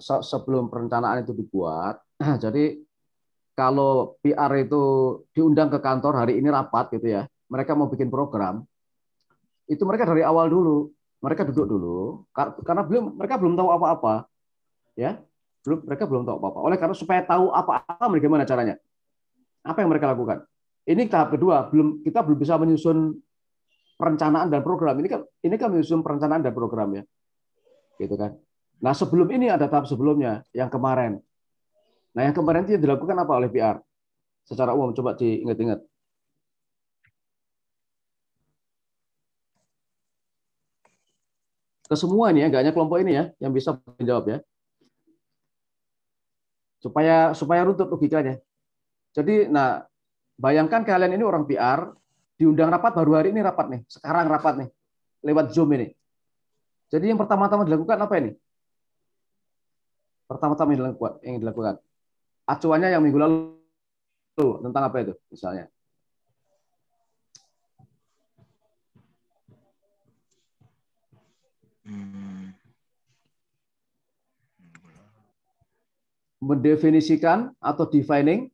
sebelum perencanaan itu dibuat. Jadi kalau PR itu diundang ke kantor hari ini rapat gitu ya, mereka mau bikin program, itu mereka dari awal dulu, mereka duduk dulu, karena mereka belum tahu apa-apa, ya, mereka belum tahu apa-apa. Oleh karena supaya tahu apa-apa, bagaimana caranya, apa yang mereka lakukan. Ini tahap kedua, kita belum bisa menyusun perencanaan dan program. Ini kan menyusun perencanaan dan program ya, gitu kan. Nah sebelum ini ada tahap sebelumnya yang kemarin. Nah yang kemarin itu dilakukan apa oleh PR? Secara umum coba diingat-ingat. Ke semua ini ya, nggak hanya kelompok ini ya yang bisa menjawab ya, supaya supaya runtut logikanya. Jadi, nah bayangkan kalian ini orang PR diundang rapat baru hari ini rapat nih, sekarang rapat nih lewat Zoom ini. Jadi yang pertama-tama dilakukan apa ini? Pertama-tama yang dilakukan acuannya yang minggu lalu tentang apa itu misalnya? Mendefinisikan atau defining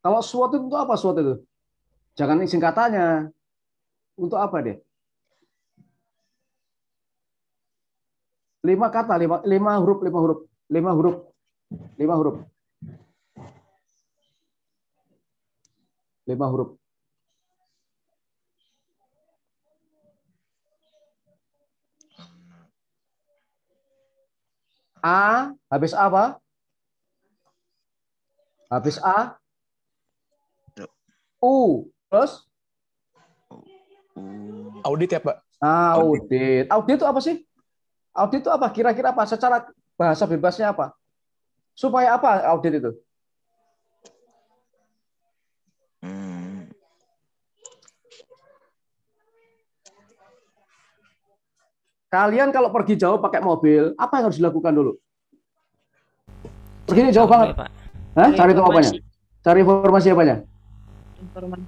kalau SWOT itu untuk apa SWOT itu? Jangan singkatannya. Untuk apa deh? 5 kata, lima huruf, 5 huruf, 5 huruf, 5 huruf, 5 huruf. A, habis apa? Habis A, U, terus Audit ya, Pak? audit. Audit itu apa sih? Audit itu apa? Kira-kira apa? Secara bahasa bebasnya apa? Supaya apa audit itu? Kalian kalau pergi jauh pakai mobil, apa yang harus dilakukan dulu? Pergi jauh banget. Pak. Hah? Cari tahu apanya? Cari informasi apanya? Informasi.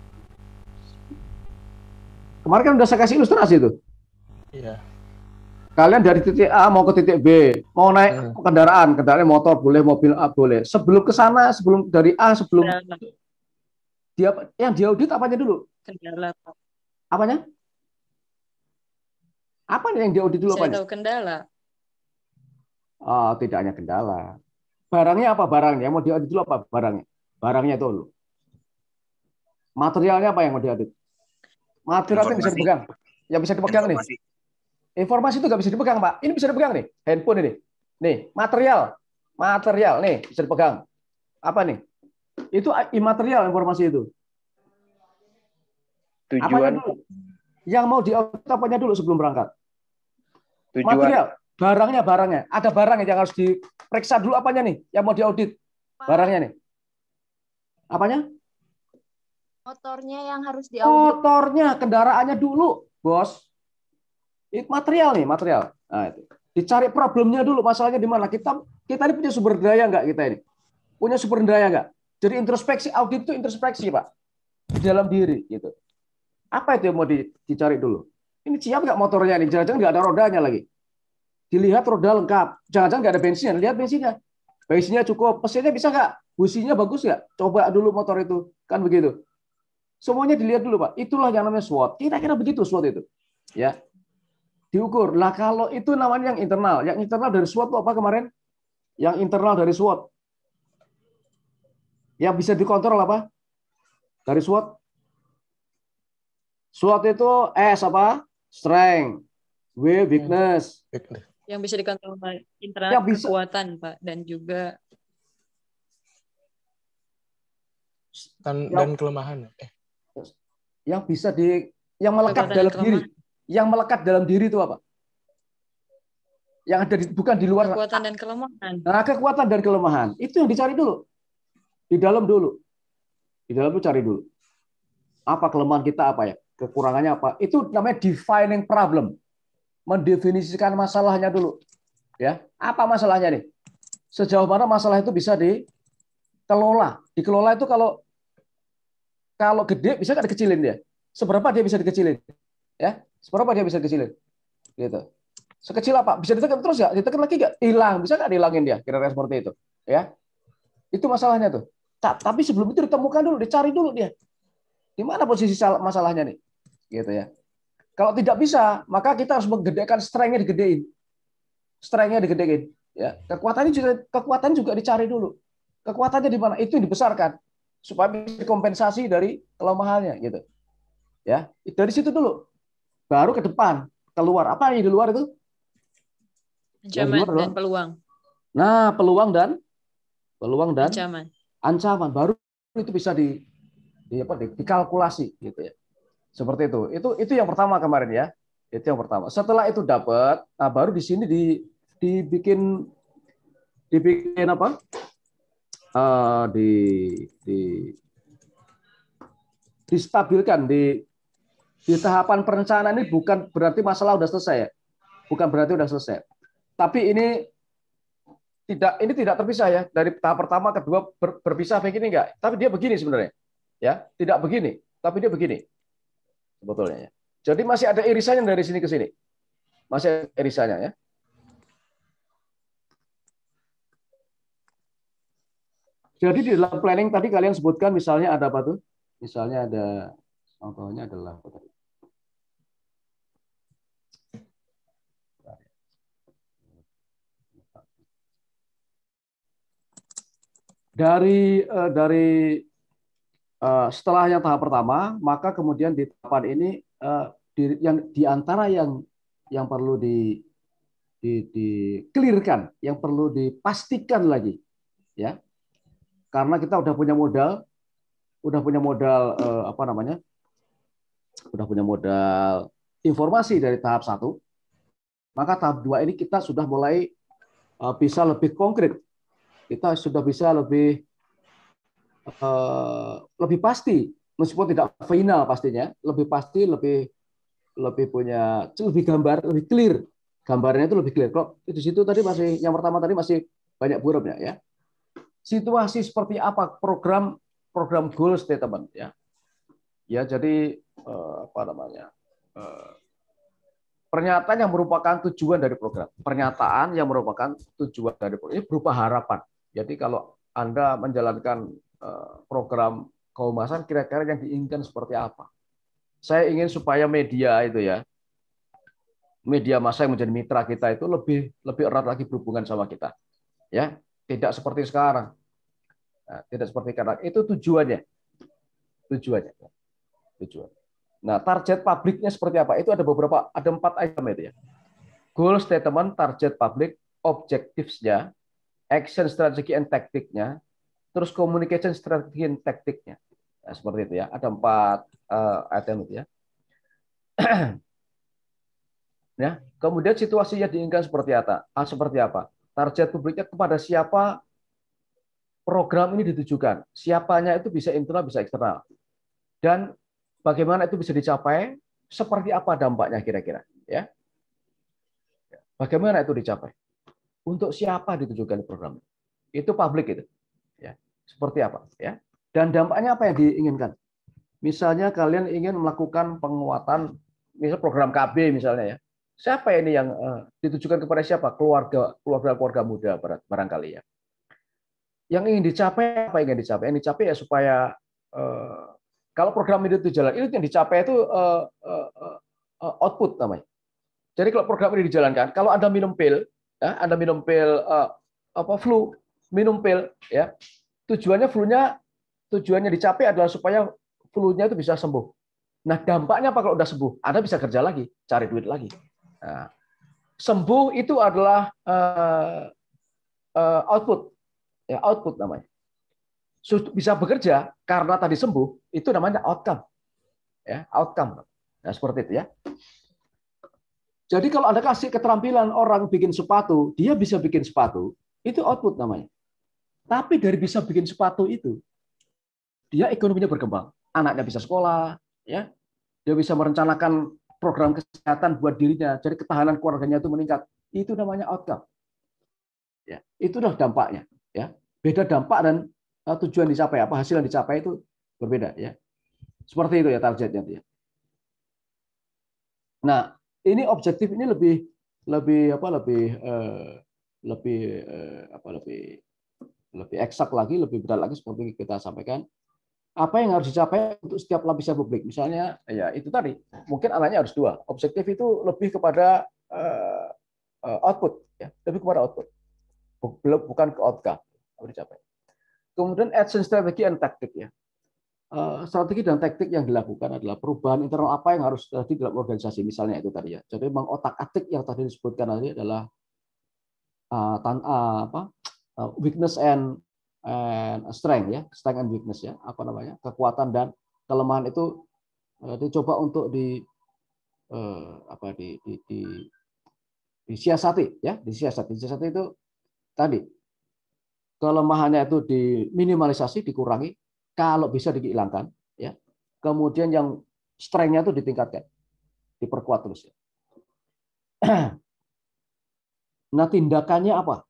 Kemarin kan udah saya kasih ilustrasi itu. Iya. Kalian dari titik A mau ke titik B, mau naik kendaraan motor boleh, mobil A boleh. Sebelum ke sana, sebelum dari A, sebelum dia yang diaudit apanya dulu? Kendala. Apanya? Apa yang diaudit dulu Saya apanya? tahu kendala. Oh, tidak hanya kendala. Barangnya apa barangnya? Mau diaudit dulu apa barangnya? Barangnya itu dulu. Materialnya apa yang mau diaudit? Materialnya bisa dipegang. Yang bisa dipegang informasi. Nih. Informasi itu nggak bisa dipegang, Pak. Ini bisa dipegang nih. Handphone ini. Nih, material. Material nih bisa dipegang. Apa nih? Itu imaterial informasi itu. Tujuan. Apanya dulu? Yang mau diaudit apanya dulu sebelum berangkat? Tujuan. Material. Barangnya. Ada barang yang harus diperiksa dulu apanya nih? Yang mau diaudit. Barangnya nih. Apanya? Motornya yang harus diaudit. Motornya, kendaraannya dulu, bos. Itu material nih, material. Nah, itu. Dicari problemnya dulu, masalahnya di mana. Kita ini punya sumber daya nggak kita ini? Punya sumber daya nggak? Jadi introspeksi, audit itu introspeksi, Pak. Di dalam diri, gitu. Apa itu yang mau dicari dulu? Ini siap nggak motornya ini? Jangan-jangan nggak ada rodanya lagi. Dilihat roda lengkap. Jangan-jangan nggak ada bensinnya. Lihat bensinnya. Bensinnya cukup. Mesinnya bisa nggak? Businya bagus nggak? Coba dulu motor itu. Kan begitu. Semuanya dilihat dulu, Pak. Itulah yang namanya SWOT. Kira-kira begitu SWOT itu. Ya. Diukur. Lah kalau itu namanya yang internal. Yang internal dari SWOT apa kemarin? Yang internal dari SWOT. Yang bisa dikontrol apa? Dari SWOT. SWOT itu S apa? Strength. W weakness. Yang bisa dikontrol internal kekuatan, Pak, dan juga dan kelemahan. Yang bisa yang melekat dalam diri. Yang melekat dalam diri itu apa? Yang ada bukan di luar. Kekuatan dan kelemahan. Nah, kekuatan dan kelemahan. Itu yang dicari dulu. Di dalam dulu. Di dalam itu cari dulu. Apa kelemahan kita apa ya? Kekurangannya apa? Itu namanya defining problem. Mendefinisikan masalahnya dulu. Ya, apa masalahnya nih? Sejauh mana masalah itu bisa dikelola? Dikelola itu kalau Kalau gede bisa nggak dikecilin dia? Seberapa dia bisa dikecilin? Ya, seberapa dia bisa dikecilin? Gitu. Sekecil apa? Bisa ditekan terus nggak? Ditekan lagi nggak? Hilang. Bisa nggak dihilangin dia? Kira-kira seperti itu. Ya, itu masalahnya tuh. Tapi sebelum itu ditemukan dulu, dicari dulu dia. Di mana posisi masalahnya nih? Gitu ya. Kalau tidak bisa, maka kita harus menggedekan strength-nya digedein. Strength-nya digedein. Ya, kekuatannya juga dicari dulu. Kekuatannya di mana? Itu yang dibesarkan supaya bisa kompensasi dari kelemahannya gitu. Ya, dari situ dulu. Baru ke depan, keluar. Apa yang di luar itu? Yang di Ancaman luar dan peluang. Nah, peluang dan Ancaman. ancaman baru itu bisa dikalkulasi gitu ya. Seperti itu. Itu yang pertama kemarin ya. Itu yang pertama. Setelah itu dapat, nah baru di sini dibikin apa? Di distabilkan di tahapan perencanaan ini bukan berarti masalah udah selesai ya. Bukan berarti udah selesai. Tapi ini tidak terpisah ya dari tahap pertama kedua berpisah begini enggak. Tapi dia begini sebenarnya. Ya, tidak begini, tapi dia begini. Sebetulnya ya. Jadi masih ada irisannya dari sini ke sini. Masih ada irisannya ya. Jadi di dalam planning tadi kalian sebutkan misalnya ada apa tuh? Misalnya ada contohnya adalah apa tadi? Dari setelah yang tahap pertama, maka kemudian di tahapan ini yang di antara yang perlu di clearkan, yang perlu dipastikan lagi, ya, karena kita udah punya modal apa namanya, udah punya modal informasi dari tahap 1, maka tahap 2 ini kita sudah mulai bisa lebih konkret, kita sudah bisa lebih pasti, meskipun tidak final pastinya, lebih pasti, lebih punya lebih gambar, lebih clear, gambarnya itu lebih clear. Kok di situ tadi masih yang pertama tadi masih banyak buruknya ya. Situasi seperti apa program goal statement ya. Ya jadi apa namanya? Pernyataan yang merupakan tujuan dari program. Pernyataan yang merupakan tujuan dari program. Ini berupa harapan. Jadi kalau Anda menjalankan program kehumasan, kira-kira yang diinginkan seperti apa? Saya ingin supaya media itu ya, media massa yang menjadi mitra kita itu lebih erat lagi berhubungan sama kita. Ya, tidak seperti sekarang. Nah, tidak seperti sekarang. Itu tujuannya. Tujuannya. Tujuan. Nah, target publiknya seperti apa? Itu ada 4 item itu ya. Goal statement, target public, objectives-nya, action strategi and taktiknya, terus communication strategi and taktiknya. Nah, seperti itu ya. Ada 4 item itu ya. Ya, kemudian situasinya diinginkan seperti apa? Seperti apa? Target publiknya kepada siapa program ini ditujukan? Siapanya itu bisa internal, bisa eksternal. Dan bagaimana itu bisa dicapai? Seperti apa dampaknya kira-kira? Ya, bagaimana itu dicapai? Untuk siapa ditujukan program? Itu publik itu. Ya, seperti apa? Ya. Dan dampaknya apa yang diinginkan? Misalnya kalian ingin melakukan penguatan, misal program KB misalnya ya. Siapa ini yang ditujukan kepada siapa? Keluarga muda barangkali ya. Yang ingin dicapai apa yang ingin dicapai? Yang dicapai ya supaya kalau program itu jalan, itu yang dicapai itu output namanya. Jadi kalau program ini dijalankan, kalau Anda minum pil, ya, Anda minum pil flu, minum pil, ya, tujuannya dicapai adalah supaya flu-nya itu bisa sembuh. Nah, dampaknya apa kalau udah sembuh? Anda bisa kerja lagi, cari duit lagi. Nah, sembuh itu adalah output, ya, output namanya. Bisa bekerja karena tadi sembuh, itu namanya outcome. Ya, outcome. Nah, seperti itu ya. Jadi kalau Anda kasih keterampilan orang bikin sepatu, dia bisa bikin sepatu, itu output namanya. Tapi dari bisa bikin sepatu itu, dia ekonominya berkembang. Anaknya bisa sekolah, ya. Dia bisa merencanakan program kesehatan buat dirinya, jadi ketahanan keluarganya itu meningkat. Itu namanya outcome. Ya, itulah dampaknya, ya. Beda dampak dan tujuan dicapai, apa hasil yang dicapai itu berbeda, ya. Seperti itu ya targetnya dia. Nah, ini objektif ini lebih lebih apa lebih lebih lebih eksak lagi, lebih berat lagi seperti kita sampaikan. Apa yang harus dicapai untuk setiap lapisan publik? Misalnya, ya itu tadi, mungkin anaknya harus dua. Objektif itu lebih kepada output, ya, lebih kepada output, bukan ke outcome. Harus dicapai. Kemudian action strategi and taktik ya. Strategi dan taktik yang dilakukan adalah perubahan internal apa yang harus terjadi dalam organisasi, misalnya itu tadi ya. Jadi mengotak-atik yang tadi disebutkan tadi adalah weakness and strength ya, strength and weakness ya, apa namanya, kekuatan dan kelemahan itu dicoba untuk disiasati ya, disiasati itu tadi kelemahannya itu diminimalisasi, dikurangi, kalau bisa dihilangkan ya, kemudian yang strength-nya itu ditingkatkan, diperkuat terus ya. Nah, tindakannya apa?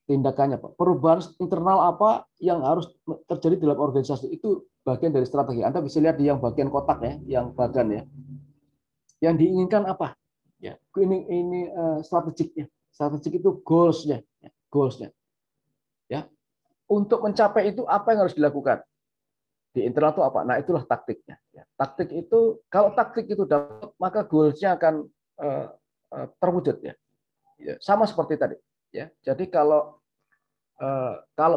Tindakannya Pak. Perubahan internal apa yang harus terjadi dalam organisasi itu bagian dari strategi. Anda bisa lihat di yang bagian kotak ya, yang bagan ya. Yang diinginkan apa? Ya, ini strategiknya. Strategik itu goals-nya, ya, goals-nya. Ya. Untuk mencapai itu apa yang harus dilakukan? Di internal itu apa? Nah, itulah taktiknya. Ya. Taktik itu kalau taktik itu dapat, maka goals-nya akan terwujud ya. Ya. Sama seperti tadi. Ya, jadi kalau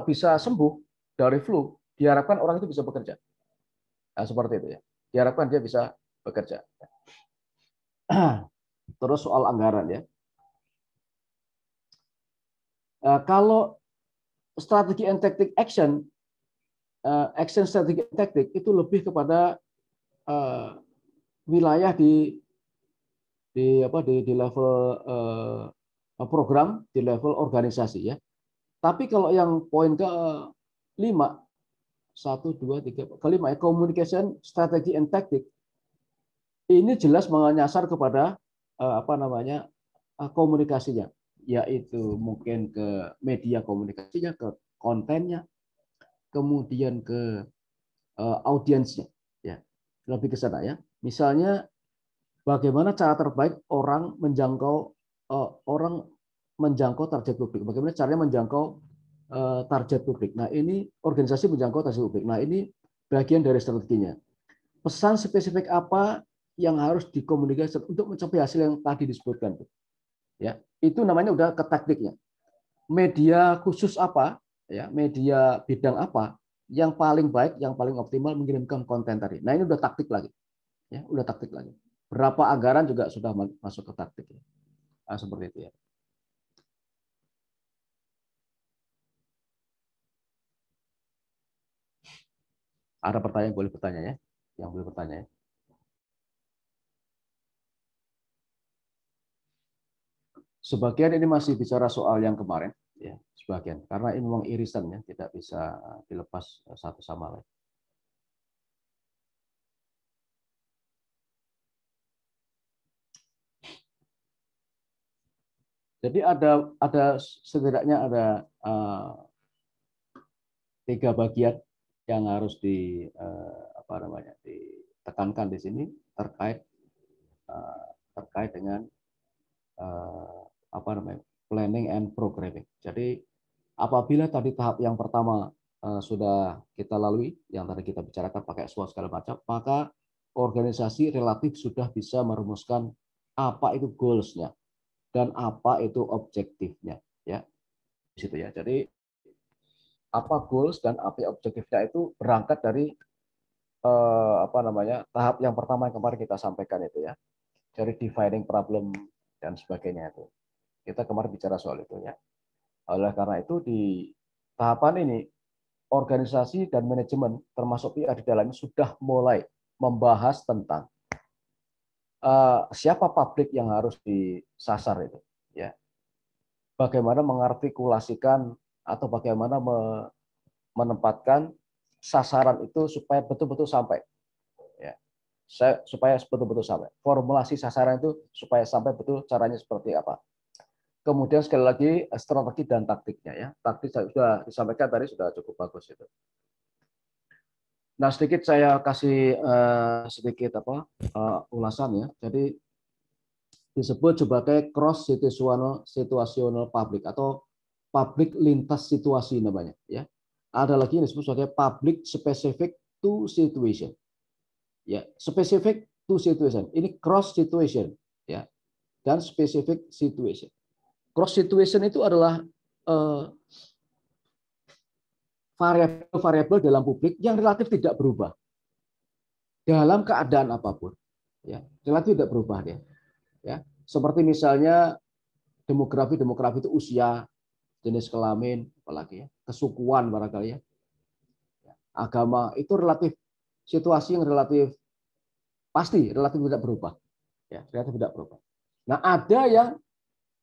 bisa sembuh dari flu, diharapkan orang itu bisa bekerja. Nah, seperti itu ya. Diharapkan dia bisa bekerja. Terus soal anggaran ya. Kalau strategi and tactic action, action strategi and tactic itu lebih kepada wilayah di level program, di level organisasi ya. Tapi kalau yang poin ke-5, 1, 2, 3, kelima ya, communication, strategi and tactic, ini jelas menyasar kepada komunikasinya, yaitu mungkin ke media komunikasinya, ke kontennya, kemudian ke audiensnya, ya, lebih ke sana ya. Misalnya bagaimana cara terbaik orang menjangkau target publik, bagaimana caranya menjangkau target publik. Nah, ini organisasi menjangkau target publik. Nah, ini bagian dari strateginya. Pesan spesifik apa yang harus dikomunikasikan untuk mencapai hasil yang tadi disebutkan. Ya, itu namanya udah ke taktiknya. Media khusus apa, ya, media bidang apa yang paling baik, yang paling optimal mengirimkan konten tadi. Nah, ini udah taktik lagi. Ya, udah taktik lagi. Berapa anggaran juga sudah masuk ke taktik. Ya. Nah, seperti itu ya. Ada pertanyaan, boleh bertanya ya. Yang boleh bertanya ya. Sebagian ini masih bicara soal yang kemarin, ya, sebagian. Karena ini memang irisan ya, tidak bisa dilepas satu sama lain. Jadi ada setidaknya ada 3 bagian yang harus ditekankan di sini terkait dengan planning and programming. Jadi apabila tadi tahap yang pertama sudah kita lalui, yang tadi kita bicarakan pakai SWOT segala macam, maka organisasi relatif sudah bisa merumuskan apa itu goals-nya dan apa itu objektifnya, ya. Di situ ya. Jadi apa goals dan apa objektifnya itu berangkat dari tahap yang pertama yang kemarin kita sampaikan itu ya. Dari defining problem dan sebagainya itu. Kita kemarin bicara soal itu ya. Oleh karena itu di tahapan ini organisasi dan manajemen termasuk PR di dalamnya sudah mulai membahas tentang siapa publik yang harus disasar itu ya. Bagaimana mengartikulasikan atau bagaimana menempatkan sasaran itu supaya betul-betul sampai ya. Supaya betul-betul sampai. Formulasi sasaran itu supaya sampai betul caranya seperti apa. Kemudian sekali lagi strategi dan taktiknya ya. Taktik sudah disampaikan tadi sudah cukup bagus itu. Nah, sedikit saya kasih sedikit ulasan ya. Jadi disebut sebagai cross situational public atau public lintas situasi namanya ya. Ada lagi yang disebut sebagai public specific to situation. Ya, specific to situation. Ini cross situation ya dan specific situation. Cross situation itu adalah variabel-variabel dalam publik yang relatif tidak berubah dalam keadaan apapun. Ya, relatif tidak berubah dia. Ya, seperti misalnya demografi itu usia, jenis kelamin, apalagi ya, kesukuan barangkali ya, agama itu relatif situasi yang relatif pasti relatif tidak berubah, ya relatif tidak berubah. Nah ada yang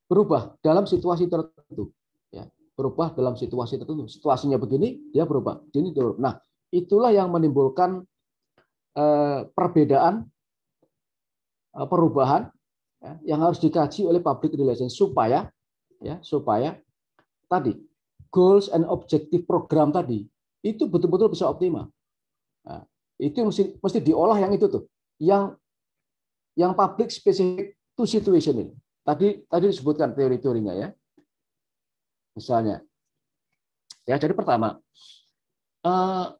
berubah dalam situasi tertentu, ya berubah dalam situasi tertentu. Situasinya begini, dia berubah. Ini berubah. Nah itulah yang menimbulkan perbedaan, perubahan ya, yang harus dikaji oleh public relations supaya tadi goals and objective program tadi itu betul-betul bisa optimal. Nah, itu mesti diolah yang itu tuh, yang public specific to situation ini. Tadi disebutkan teori-teorinya ya. Misalnya, ya jadi pertama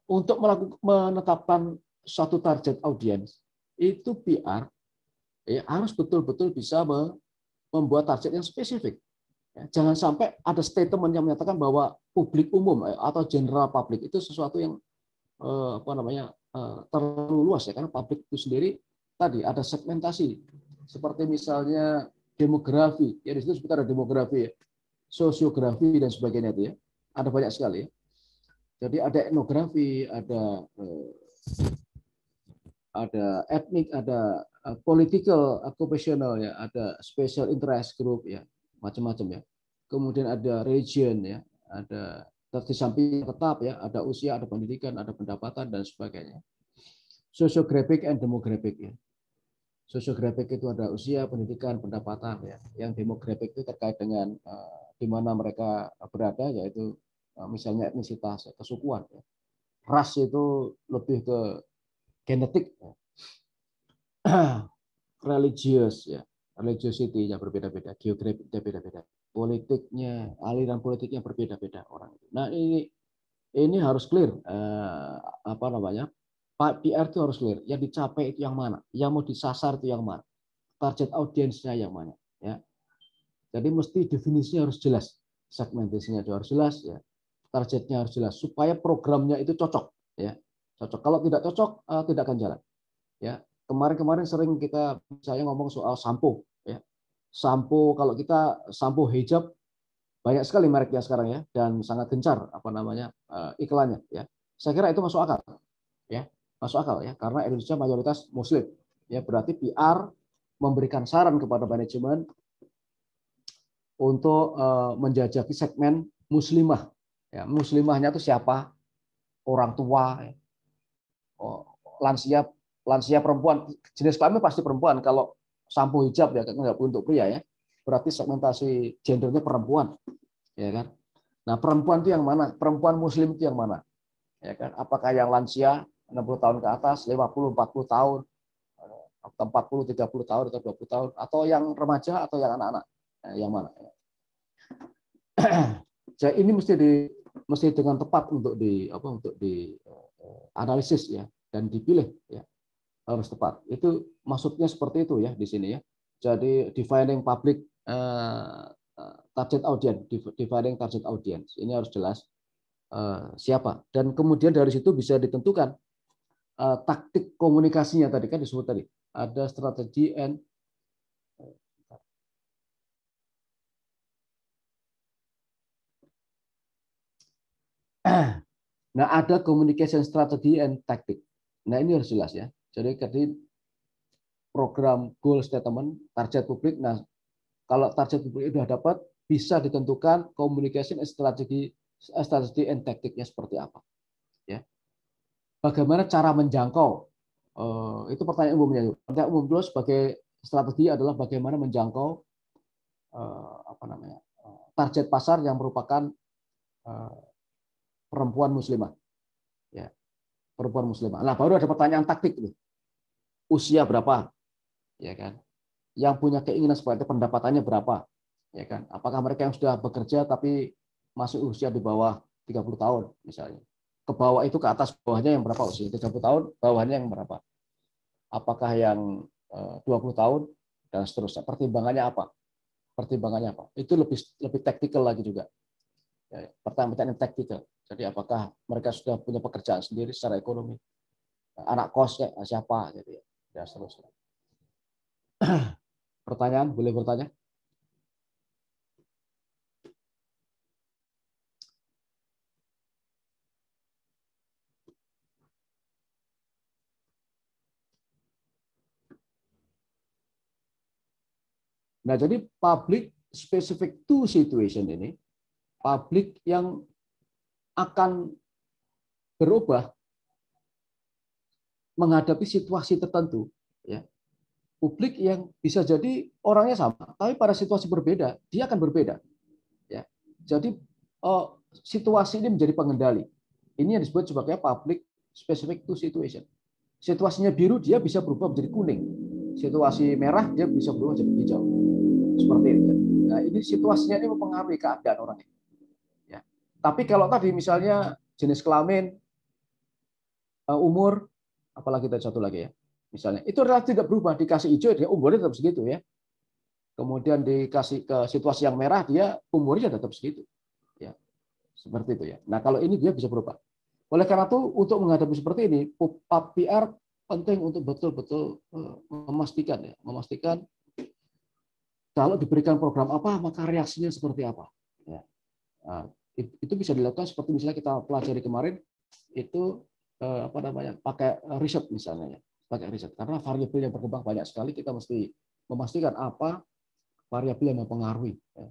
untuk menetapkan suatu target audience itu PR ya, harus betul-betul bisa membuat target yang spesifik. Ya, jangan sampai ada statement yang menyatakan bahwa publik umum atau general public itu sesuatu yang terlalu luas ya, karena publik itu sendiri tadi ada segmentasi seperti misalnya demografi ya, di situ sebentar ada demografi ya, sosiografi dan sebagainya itu ya, ada banyak sekali ya. Jadi ada etnografi, ada etnik, ada political occupational ya, ada special interest group ya, macam-macam ya. Kemudian ada region ya, ada di samping tetap ya, ada usia, ada pendidikan, ada pendapatan dan sebagainya. Sociographic and demographic ya. Sociographic itu ada usia, pendidikan, pendapatan ya. Yang demographic itu terkait dengan di mana mereka berada, yaitu misalnya etnisitas, kesukuan ya. Ras itu lebih ke genetik ya. Religious ya, religiosity-nya berbeda-beda, geografiknya beda-beda, politiknya, aliran politiknya berbeda-beda orang. Nah ini harus clear, PR itu harus clear. Yang dicapai itu yang mana, yang mau disasar itu yang mana, target audiensnya yang mana. Ya, jadi mesti definisinya harus jelas, segmentasinya harus jelas, ya, targetnya harus jelas, supaya programnya itu cocok. Ya, cocok. Kalau tidak cocok, tidak akan jalan. Ya, kemarin sering saya ngomong soal sampo ya. Sampo, kalau kita sampo hijab banyak sekali mereknya sekarang ya, dan sangat gencar iklannya ya. Saya kira itu masuk akal ya, masuk akal ya, karena Indonesia mayoritas muslim ya, berarti PR memberikan saran kepada manajemen untuk menjajaki segmen muslimah ya. Muslimahnya itu siapa? Orang tua ya. Lansia perempuan, jenis kelamin pasti perempuan. Kalau sampo hijab ya nggak untuk pria ya, berarti segmentasi gendernya perempuan ya kan. Nah perempuan itu yang mana? Perempuan muslim itu yang mana ya kan? Apakah yang lansia 60 tahun ke atas, 50 40 tahun, atau 40 30 tahun atau 20 tahun, atau yang remaja atau yang anak-anak, yang mana? Jadi ini mesti dengan tepat untuk analisis ya, dan dipilih ya, harus tepat. Itu maksudnya seperti itu ya di sini ya. Jadi defining public target audience, defining target audience ini harus jelas siapa, dan kemudian dari situ bisa ditentukan taktik komunikasinya. Tadi kan disebut tadi ada strategi and nah ada communication strategy and tactic. Nah ini harus jelas ya. Jadi program goal statement, target publik. Nah kalau target publik itu sudah dapat, bisa ditentukan communication strategi and tacticnya seperti apa. Ya. Bagaimana cara menjangkau? Itu pertanyaan umumnya. Pertanyaan umum dulu sebagai strategi adalah bagaimana menjangkau target pasar yang merupakan perempuan muslimah. Ya. perempuan muslimah. Nah, baru ada pertanyaan taktik nih. Usia berapa? Ya kan? Yang punya keinginan seperti itu pendapatannya berapa? Ya kan? Apakah mereka yang sudah bekerja tapi masih usia di bawah 30 tahun misalnya? Ke bawah itu ke atas, bawahnya yang berapa usia? 30 tahun, bawahnya yang berapa? Apakah yang 20 tahun dan seterusnya? Pertimbangannya apa? Pertimbangannya apa? Itu lebih lebih taktikal lagi juga. Ya, pertanyaan taktikal. Jadi apakah mereka sudah punya pekerjaan sendiri secara ekonomi? Anak kosnya siapa gitu ya. Dan seterusnya. Pertanyaan, boleh bertanya? Nah, jadi public specific to situation ini, publik yang akan berubah menghadapi situasi tertentu, ya. Publik yang bisa jadi orangnya sama, tapi pada situasi berbeda, dia akan berbeda, ya. Jadi situasi ini menjadi pengendali. Ini yang disebut sebagai public specific to situation. Situasinya biru, dia bisa berubah menjadi kuning. Situasi merah, dia bisa berubah menjadi hijau. Seperti itu. Nah, ini situasinya ini mempengaruhi keadaan orang ini. Ya. Tapi kalau tadi misalnya jenis kelamin, umur, apalagi tadi satu lagi ya, misalnya itu relatif tidak berubah, dikasih hijau dia umurnya tetap segitu ya. Kemudian dikasih ke situasi yang merah dia umurnya tetap segitu. Ya. Seperti itu ya. Nah, kalau ini dia bisa berubah. Oleh karena itu untuk menghadapi seperti ini, PR penting untuk betul-betul memastikan kalau diberikan program apa maka reaksinya seperti apa. Ya. Nah, itu bisa dilakukan seperti misalnya kita pelajari kemarin itu pakai riset misalnya ya, pakai riset karena variabel yang berkembang banyak sekali, kita mesti memastikan apa variabel yang mempengaruhi ya,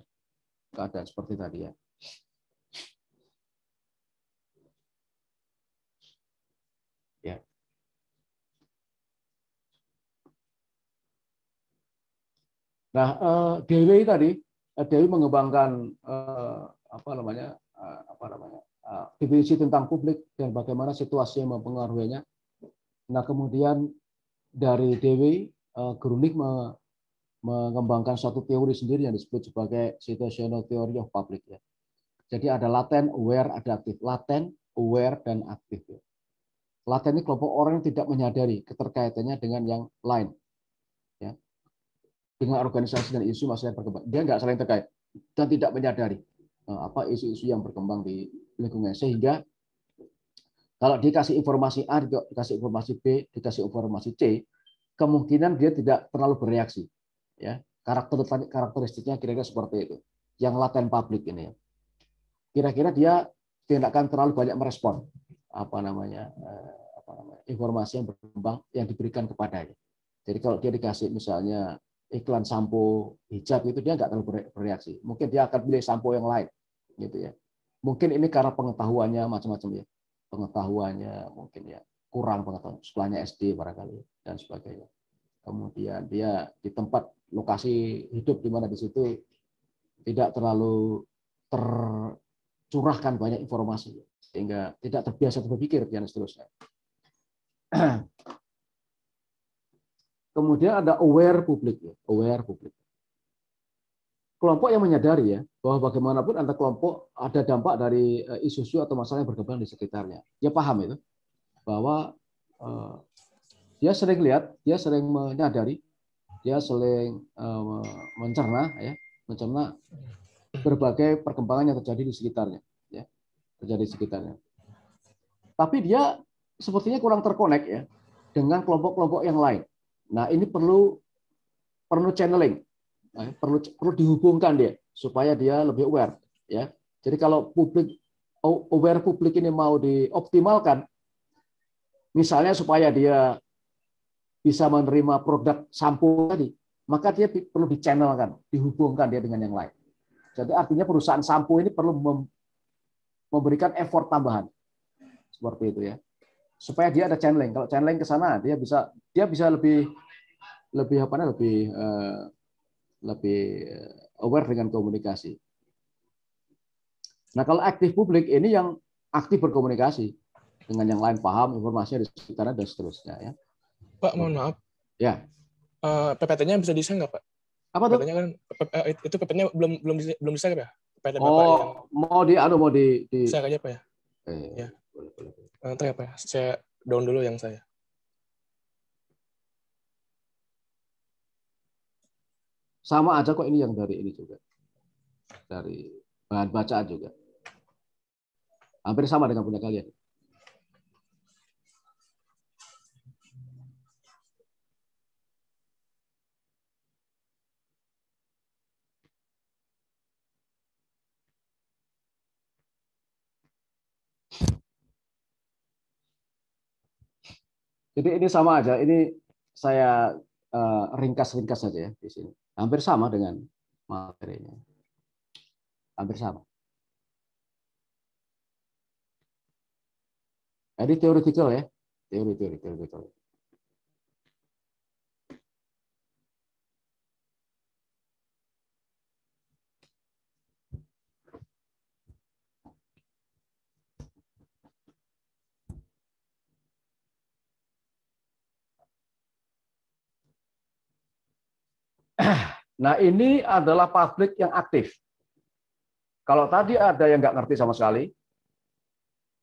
keadaan seperti tadi ya. Ya. Nah, Dewi mengembangkan definisi tentang publik dan bagaimana situasi yang mempengaruhinya. Nah, kemudian dari Dewi, Grunik mengembangkan suatu teori sendiri yang disebut sebagai situational theory of public ya. Jadi ada laten, aware, ada aktif. Laten, aware, dan aktif. Ya. Laten ini kelompok orang yang tidak menyadari keterkaitannya dengan yang lain. Ya. Dengan organisasi dan isu masalah yang berkembang. Dia nggak saling terkait dan tidak menyadari apa isu-isu yang berkembang di lingkungan. Sehingga kalau dikasih informasi A, dikasih informasi B, dikasih informasi C, kemungkinan dia tidak terlalu bereaksi. Ya, karakteristiknya kira-kira seperti itu. Yang laten publik ini. Kira-kira dia tidak akan terlalu banyak merespon informasi yang berkembang yang diberikan kepadanya. Jadi kalau dia dikasih misalnya iklan sampo hijab itu dia nggak terlalu bereaksi. Mungkin dia akan pilih sampo yang lain, gitu ya. Mungkin ini karena pengetahuannya macam-macam ya. Pengetahuannya mungkin ya kurang pengetahuan, sekolahnya SD barangkali dan sebagainya. Kemudian dia di tempat lokasi hidup di mana di situ tidak terlalu tercurahkan banyak informasi sehingga tidak terbiasa berpikir dan seterusnya. Kemudian ada aware publik, aware publik. Kelompok yang menyadari ya bahwa bagaimanapun ada kelompok ada dampak dari isu-isu atau masalah yang berkembang di sekitarnya. Dia paham itu bahwa dia sering lihat, dia sering menyadari, dia sering mencerna berbagai perkembangan yang terjadi di sekitarnya, ya, terjadi di sekitarnya. Tapi dia sepertinya kurang terkonek ya dengan kelompok-kelompok yang lain. Nah, ini perlu channeling. Nah, perlu dihubungkan dia supaya dia lebih aware ya. Jadi kalau aware publik ini mau dioptimalkan misalnya supaya dia bisa menerima produk sampo tadi, maka dia perlu di-channelkan, dihubungkan dia dengan yang lain. Jadi artinya perusahaan sampo ini perlu memberikan effort tambahan. Seperti itu ya. Supaya dia ada channeling. Kalau channeling ke sana dia bisa lebih aware dengan komunikasi. Nah, kalau aktif publik ini yang aktif berkomunikasi. dengan yang lain paham informasinya di sekitarnya dan seterusnya ya. Pak, mohon maaf. Ya. PPT-nya bisa di-share nggak, Pak? Apa tuh? PPT-nya kan itu PPT-nya belum di-share ya? PPT Bapak Oh, yang mau di share aja, Pak ya? Ya. boleh. Nanti ya, Pak ya. Saya down dulu yang saya. Sama aja kok, ini yang dari ini juga. Dari bahan bacaan juga. Hampir sama dengan punya kalian. Jadi ini sama aja. Ini saya ringkas-ringkas saja ya di sini. Hampir sama dengan materinya. Hampir sama. Jadi theoretical ya. Theoretical. Nah, ini adalah publik yang aktif. Kalau tadi ada yang nggak ngerti sama sekali,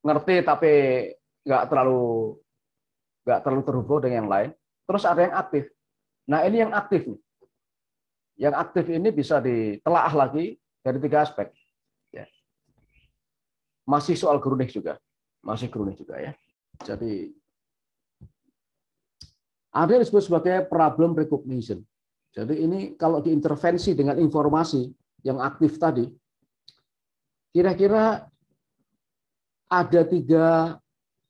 ngerti tapi nggak terlalu terhubung dengan yang lain. Terus ada yang aktif. Nah, ini yang aktif nih. Yang aktif ini bisa ditelaah lagi dari 3 aspek. Ya. Masih soal Grunig juga. Ya. Jadi ada yang disebut sebagai problem recognition. Jadi ini kalau diintervensi dengan informasi yang aktif tadi, kira-kira ada 3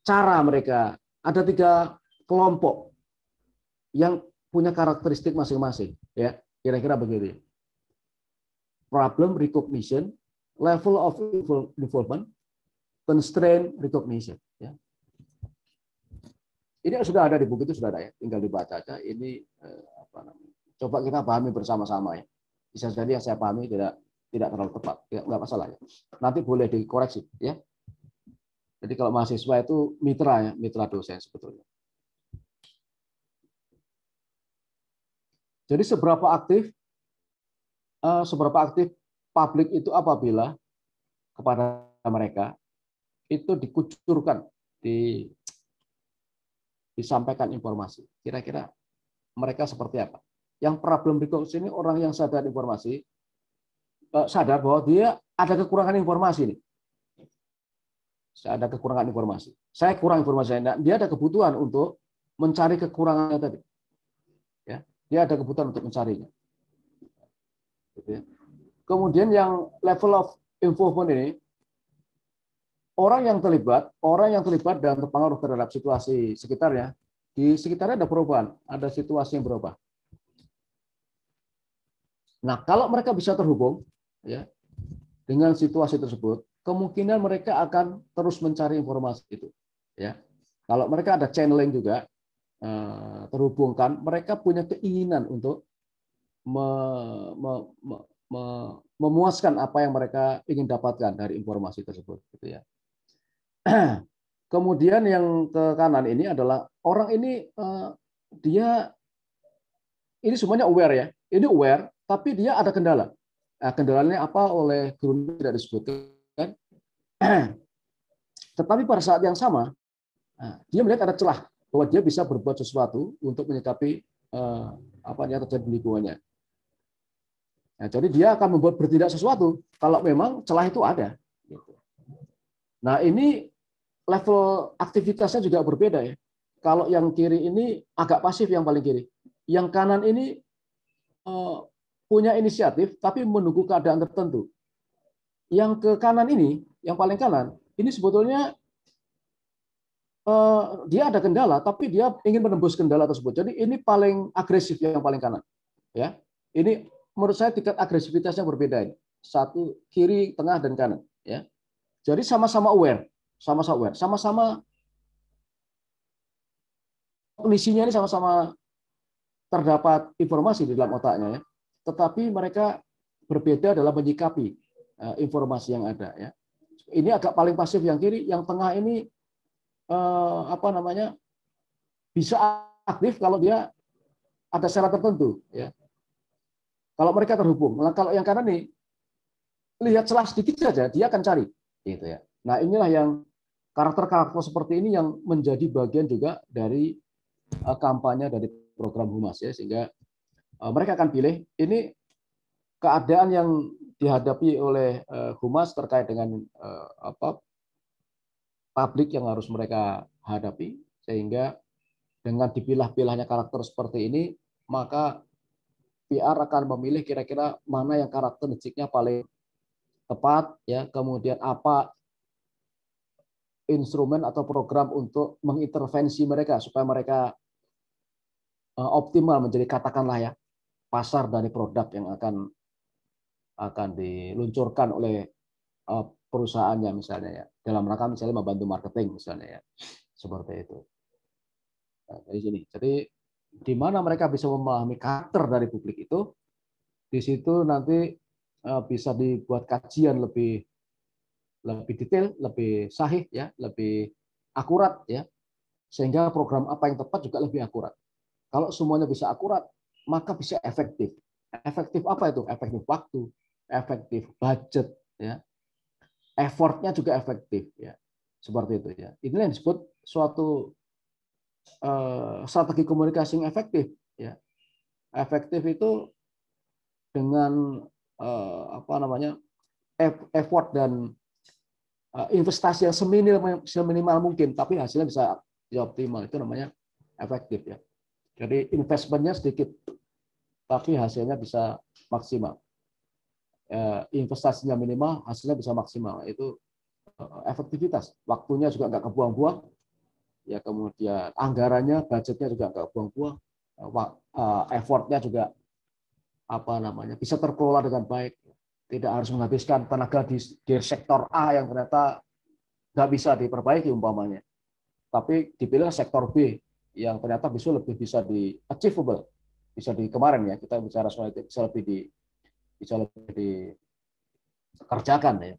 cara mereka, ada 3 kelompok yang punya karakteristik masing-masing. Ya, kira-kira begitu. Problem recognition, level of involvement, constraint recognition. Ya. Ini sudah ada di buku itu, sudah ada ya, tinggal dibaca aja. Ini coba kita pahami bersama-sama ya. Bisa jadi yang saya pahami tidak terlalu tepat, nggak masalah ya. Nanti boleh dikoreksi ya. Jadi kalau mahasiswa itu mitra dosen sebetulnya. Jadi seberapa aktif publik itu apabila kepada mereka itu dikucurkan, disampaikan informasi. Kira-kira mereka seperti apa? Yang problem recognition ini orang yang sadar informasi, sadar bahwa dia ada kekurangan informasi nih. Saya ada kekurangan informasi. Saya kurang informasi. Nah, dia ada kebutuhan untuk mencari kekurangannya tadi. Ya, dia ada kebutuhan untuk mencarinya. Gitu ya. Kemudian yang level of involvement ini, orang yang terlibat dan terpengaruh terhadap situasi sekitarnya, di sekitarnya ada perubahan, ada situasi yang berubah. Nah, kalau mereka bisa terhubung ya dengan situasi tersebut, kemungkinan mereka akan terus mencari informasi itu. Ya, kalau mereka ada channeling juga terhubungkan, mereka punya keinginan untuk memuaskan apa yang mereka ingin dapatkan dari informasi tersebut. Gitu ya. Kemudian yang ke kanan ini adalah orang ini dia ini semuanya aware ya, ini aware. Tapi dia ada kendala. Nah, kendalanya apa oleh guru tidak disebutkan. Tetapi pada saat yang sama, dia melihat ada celah bahwa dia bisa berbuat sesuatu untuk menyikapi apa yang terjadi di lingkungannya. Nah, jadi dia akan bertindak sesuatu kalau memang celah itu ada. Nah, ini level aktivitasnya juga berbeda ya. Kalau yang kiri ini agak pasif, yang paling kiri. Yang kanan ini punya inisiatif, tapi menunggu keadaan tertentu. Yang ke kanan ini, yang paling kanan, ini sebetulnya dia ada kendala, tapi dia ingin menembus kendala tersebut. Jadi ini paling agresif, yang paling kanan. Ya, ini menurut saya tingkat agresivitasnya berbeda. Ini. Satu kiri, tengah, dan kanan. Ya, jadi sama-sama aware, sama-sama kondisinya ini sama-sama terdapat informasi di dalam otaknya. Ya. Tetapi mereka berbeda dalam menyikapi informasi yang ada. Ya. Ini agak paling pasif yang kiri, yang tengah ini apa namanya, bisa aktif kalau dia ada syarat tertentu, ya. Kalau mereka terhubung. Nah, kalau yang kanan nih lihat celah sedikit saja dia akan cari, gitu ya. Nah, inilah yang karakter-karakter seperti ini yang menjadi bagian juga dari kampanye dari program Humas, ya, sehingga mereka akan pilih ini keadaan yang dihadapi oleh Humas terkait dengan apa publik yang harus mereka hadapi, sehingga dengan dipilah-pilahnya karakter seperti ini, maka PR akan memilih kira-kira mana yang karakteristiknya paling tepat, ya, kemudian apa instrumen atau program untuk mengintervensi mereka supaya mereka optimal menjadi, katakanlah ya, pasar dari produk yang akan diluncurkan oleh perusahaannya misalnya, ya, dalam rangka misalnya membantu marketing misalnya, ya, seperti itu. Nah, dari sini, jadi di mana mereka bisa memahami karakter dari publik itu, di situ nanti bisa dibuat kajian lebih detail, lebih sahih, ya, lebih akurat, ya, sehingga program apa yang tepat juga lebih akurat. Kalau semuanya bisa akurat, maka bisa efektif. Efektif apa itu? Efektif waktu, efektif budget, ya, effortnya juga efektif, ya, seperti itu, ya. Inilah yang disebut suatu strategi komunikasi yang efektif, ya. Efektif itu dengan apa namanya, effort dan investasi yang seminimal mungkin, tapi hasilnya bisa optimal, itu namanya efektif, ya. Jadi investmentnya sedikit, tapi hasilnya bisa maksimal. Investasinya minimal, hasilnya bisa maksimal. Itu efektivitas. Waktunya juga nggak kebuang-buang, ya, kemudian anggarannya, budgetnya juga nggak kebuang-buang, effortnya juga apa namanya bisa terkelola dengan baik. Tidak harus menghabiskan tenaga di sektor A yang ternyata nggak bisa diperbaiki umpamanya, tapi dipilih sektor B yang ternyata bisa di achievable, bisa di kemarin, ya, kita bicara soal itu, bisa lebih dikerjakan, ya.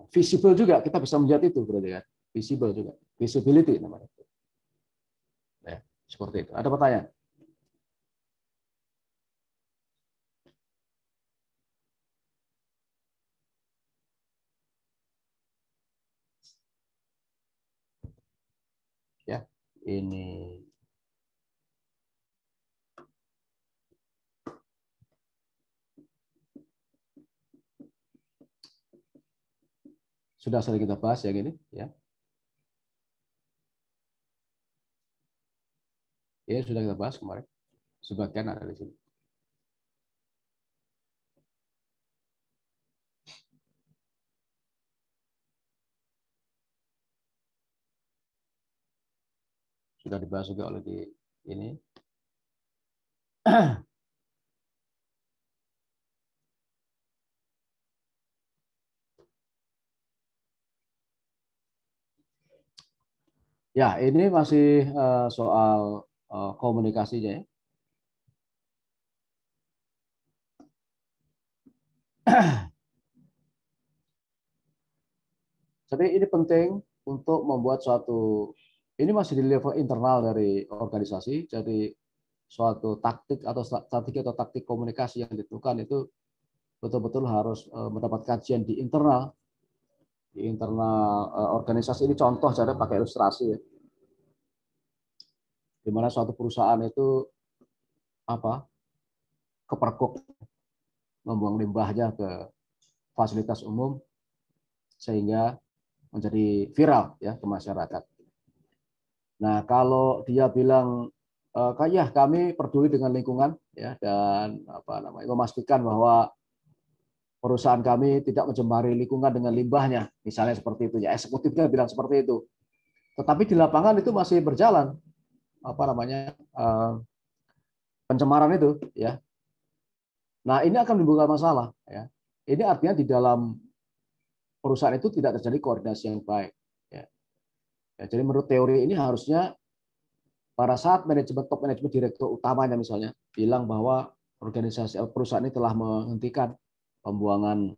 Visible juga kita bisa melihat itu, berarti kan visible juga, visibility namanya, ya, seperti itu. Ada pertanyaan? Ya, ini sudah sering kita bahas yang ini, ya. Ya, sudah kita bahas kemarin. Sebagian ada di sini. Sudah dibahas juga oleh di ini. Ya, ini masih soal komunikasinya, ya. Jadi ini penting untuk membuat ini masih di level internal dari organisasi, jadi suatu taktik atau strategi atau taktik komunikasi yang ditentukan itu betul-betul harus mendapat kajian di internal organisasi. Ini contoh cara pakai ilustrasi, ya. Di mana suatu perusahaan itu kepergok membuang limbahnya ke fasilitas umum sehingga menjadi viral, ya, ke masyarakat. Nah, kalau dia bilang kayak kami peduli dengan lingkungan, ya, dan memastikan bahwa perusahaan kami tidak mencemari lingkungan dengan limbahnya, misalnya seperti itu, ya, eksekutifnya bilang seperti itu. Tetapi di lapangan itu masih berjalan pencemaran itu, ya. Nah, ini akan menimbulkan masalah, ya. Ini artinya di dalam perusahaan itu tidak terjadi koordinasi yang baik, ya. Ya, jadi menurut teori ini harusnya pada saat top manajemen direktur utamanya misalnya bilang bahwa organisasi perusahaan ini telah menghentikan pembuangan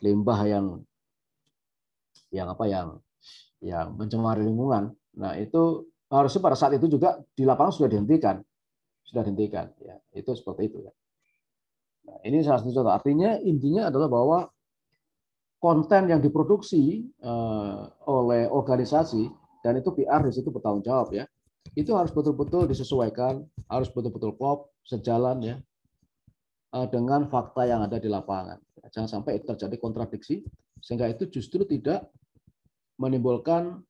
limbah yang yang mencemari lingkungan. Nah, itu harusnya pada saat itu juga di lapangan sudah dihentikan. Ya, itu seperti itu ya. Nah, ini salah satu contoh. Artinya intinya adalah bahwa konten yang diproduksi oleh organisasi dan itu PR di situ bertanggung jawab ya. Itu harus betul-betul disesuaikan, harus betul-betul klop sejalan ya dengan fakta yang ada di lapangan. Jangan sampai itu terjadi kontradiksi sehingga itu justru tidak menimbulkan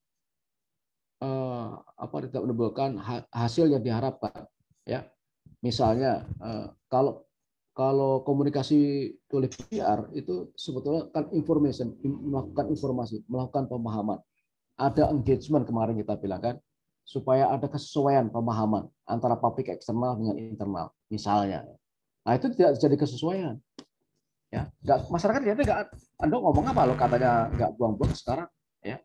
tidak menimbulkan hasil yang diharapkan ya. Misalnya kalau komunikasi oleh PR itu sebetulnya kan melakukan informasi, melakukan pemahaman. Ada engagement kemarin kita bilang kan, supaya ada kesesuaian pemahaman antara publik eksternal dengan internal, misalnya. Nah itu tidak jadi kesesuaian. Ya, masyarakat ternyata nggak, Anda ngomong apa lo katanya nggak buang-buang sekarang, ya,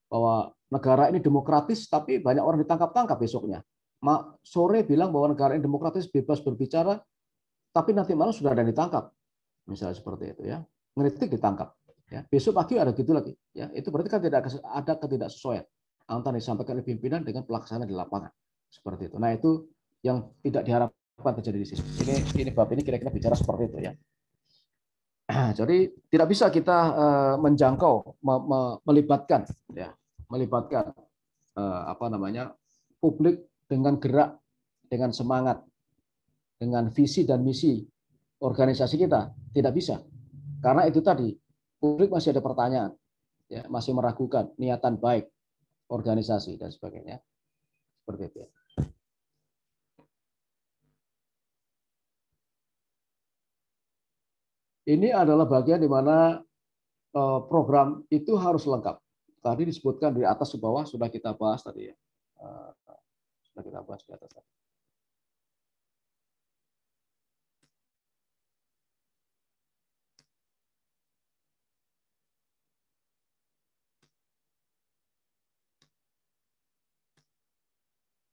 bahwa negara ini demokratis tapi banyak orang ditangkap-tangkap besoknya. Sore bilang bahwa negara ini demokratis bebas berbicara, tapi nanti malam sudah ada yang ditangkap, misalnya seperti itu ya, ngeritik ditangkap, ya besok pagi ada gitu lagi, ya itu berarti kan tidak ada ketidaksesuaian antara disampaikan oleh pimpinan dengan pelaksanaan di lapangan seperti itu. Nah itu yang tidak diharapkan terjadi di sini. Ini bab ini kira-kira bicara seperti itu ya. Jadi tidak bisa kita menjangkau, melibatkan publik dengan gerak, dengan semangat, dengan visi dan misi organisasi kita, tidak bisa. Karena itu tadi, publik masih ada pertanyaan, ya, masih meragukan niatan baik organisasi dan sebagainya. Seperti itu. Ya. Ini adalah bagian di mana program itu harus lengkap. Tadi disebutkan dari atas ke bawah sudah kita bahas tadi ya. Sudah kita bahas di atas.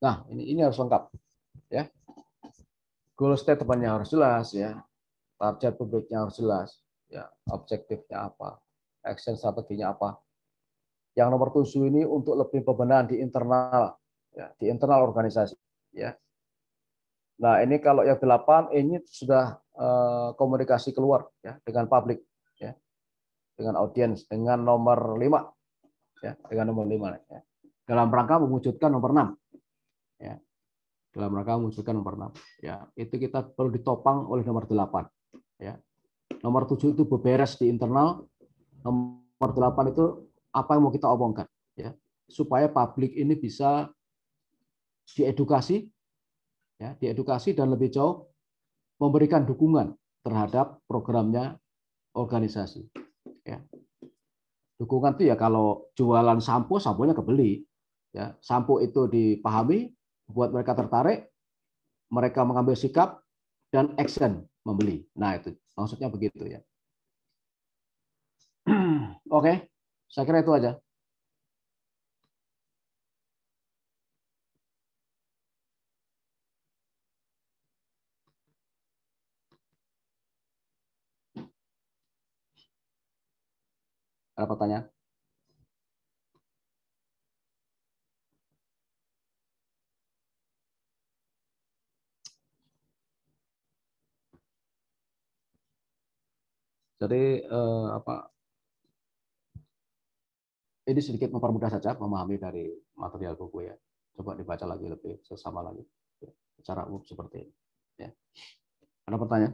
Nah, ini harus lengkap ya. Goal statement-nya harus jelas ya. Target publiknya harus jelas ya. Objektifnya apa? Action strateginya apa? Yang nomor 7 ini untuk lebih pembenahan di internal ya, di internal organisasi ya. Nah, ini kalau yang 8 ini sudah komunikasi keluar ya dengan publik ya. Dengan audiens, dengan nomor 5 ya, dengan nomor 5 ya. Dalam rangka mewujudkan nomor 6 ya. Dalam rangka mewujudkan nomor 6 ya. Itu kita perlu ditopang oleh nomor 8 ya. Nomor 7 itu beberes di internal, nomor 8 itu apa yang mau kita omongkan ya, supaya publik ini bisa diedukasi ya, diedukasi dan lebih jauh memberikan dukungan terhadap programnya organisasi ya. Dukungan itu ya kalau jualan sampo, samponya kebeli ya. Sampo itu dipahami, buat mereka tertarik, mereka mengambil sikap dan action membeli. Nah, itu maksudnya begitu ya. Oke, saya kira itu aja. Ada pertanyaan? Jadi ini sedikit mempermudah saja memahami dari material buku ya. Coba dibaca lagi lebih sesama lagi ya, secara umum seperti ini. Ya. Ada pertanyaan?